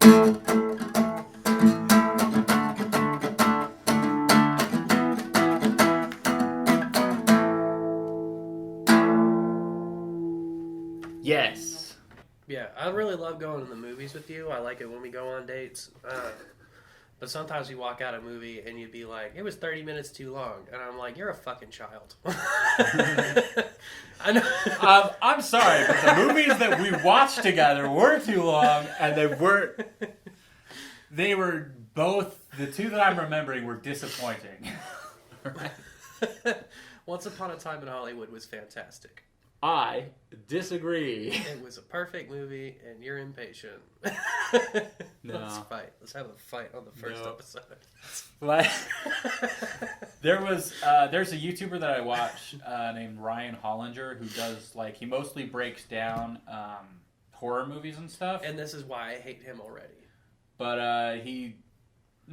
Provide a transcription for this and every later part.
Yes. Yeah, I really love going to the movies with you. I like it when we go on dates. But sometimes you walk out a movie and you'd be like, it was 30 minutes too long. And I'm like, you're a fucking child. I know. I'm sorry, but the movies that we watched together were too long, and they weren't. They were both, the two that I'm remembering were disappointing. Once Upon a Time in Hollywood was fantastic. I disagree. It was a perfect movie, and you're impatient. No. Let's fight. Let's have a fight on the first episode. There's a YouTuber that I watch named Ryan Hollinger who does, like, he mostly breaks down horror movies and stuff. And this is why I hate him already. But he's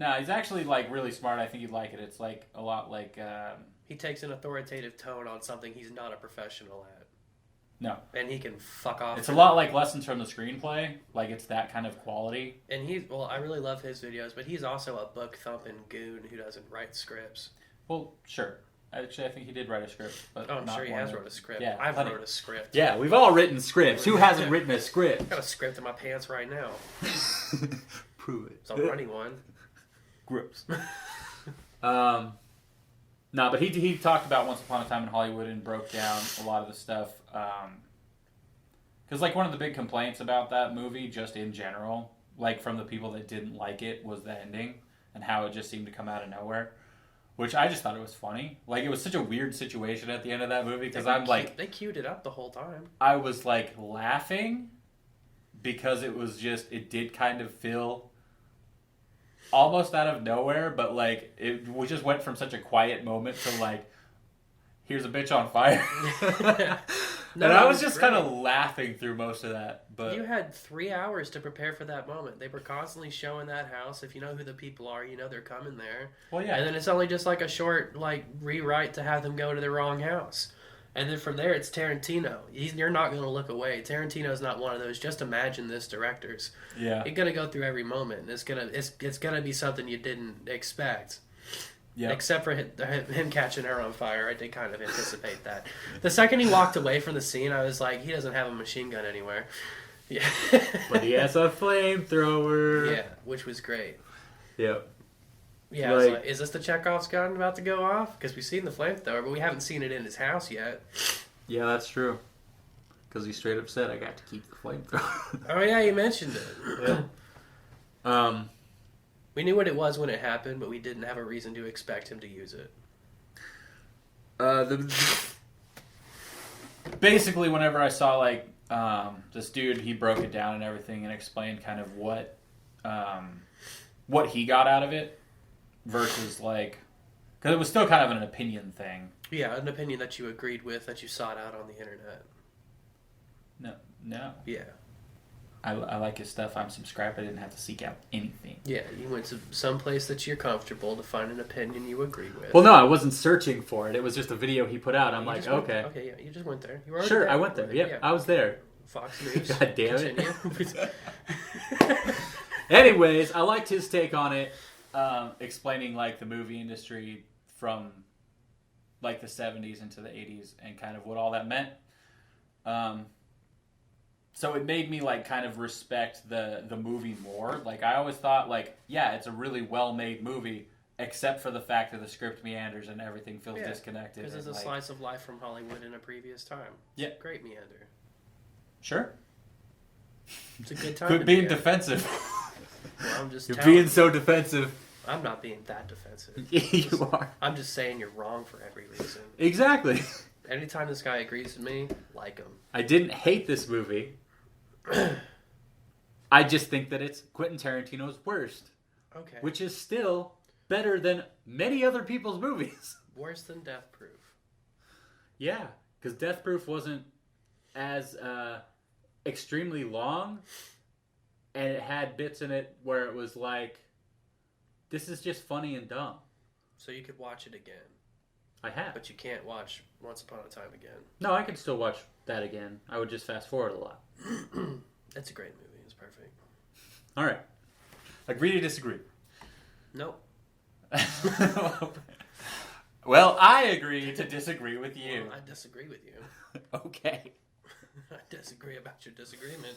actually, like, really smart. I think you'd like it. It's, like, a lot like... he takes an authoritative tone on something he's not a professional at. No. And he can fuck off. It's a lot like Lessons from the Screenplay. Like, it's that kind of quality. And I really love his videos, but he's also a book-thumping goon who doesn't write scripts. Well, sure. Actually, I think he did write a script. But I'm sure he has wrote a script. Yeah, I've wrote a script. Yeah, we've all written scripts. Who hasn't written a script? I've got a script in my pants right now. Prove it. So I'm running one. Gross. No, but he talked about Once Upon a Time in Hollywood and broke down a lot of the stuff. Because, like, one of the big complaints about that movie, just in general, like, from the people that didn't like it, was the ending and how it just seemed to come out of nowhere. Which I just thought it was funny. Like, it was such a weird situation at the end of that movie because they queued it up the whole time. I was, like, laughing because it did kind of feel almost out of nowhere, but, like, we just went from such a quiet moment to, like, here's a bitch on fire. And I was just kind of laughing through most of that. But you had 3 hours to prepare for that moment. They were constantly showing that house. If you know who the people are, you know they're coming there. Well, yeah. And then it's only just like a short, like, rewrite to have them go to the wrong house. And then from there, it's Tarantino. You're not going to look away. Tarantino's not one of those just imagine this directors. Yeah. You're going to go through every moment. It's gonna be something you didn't expect. Yeah. Except for him catching her on fire. I did kind of anticipate that. The second he walked away from the scene, I was like, he doesn't have a machine gun anywhere. Yeah. But he has a flamethrower. Yeah, which was great. Yep. Yeah, I was like, is this the Chekhov's gun about to go off? Because we've seen the flamethrower, but we haven't seen it in his house yet. Yeah, that's true. Because he straight up said, I got to keep the flamethrower. Oh, yeah, you mentioned it. Yeah. We knew what it was when it happened, but we didn't have a reason to expect him to use it. Basically, whenever I saw, like, this dude, he broke it down and everything and explained kind of what he got out of it versus, like, because it was still kind of an opinion thing. Yeah, an opinion that you agreed with, that you sought out on the internet. No. Yeah. I like his stuff. I'm subscribed. I didn't have to seek out anything. Yeah, you went to some place that you're comfortable to find an opinion you agree with. Well, no, I wasn't searching for it. It was just a video he put out. I'm like, okay. Okay, yeah, you just went there. You were already sure, there. I went there. Yep, yeah, I was there. Fox News. God damn it. Anyways, I liked his take on it, explaining, like, the movie industry from, like, the 70s into the 80s and kind of what all that meant. So it made me, like, kind of respect the movie more. Like, I always thought, like, yeah, it's a really well-made movie, except for the fact that the script meanders and everything feels disconnected. Because it's a slice of life from Hollywood in a previous time. Yeah. Great meander. Sure. It's a good time. Quit being defensive. Well, I'm just You're being so defensive. I'm not being that defensive. You are. I'm just saying you're wrong for every reason. Exactly. Anytime this guy agrees with me, like him. I didn't hate this movie. I just think that it's Quentin Tarantino's worst. Okay. Which is still better than many other people's movies. Worse than Death Proof. Yeah, because Death Proof wasn't as extremely long, and it had bits in it where it was like, this is just funny and dumb. So you could watch it again. I have. But you can't watch Once Upon a Time again. No, I can still watch that again. I would just fast forward a lot. That's a great movie. It's perfect. All right. Agree to disagree? Nope. Well, I agree to disagree with you. Well, I disagree with you. Okay. I disagree about your disagreement.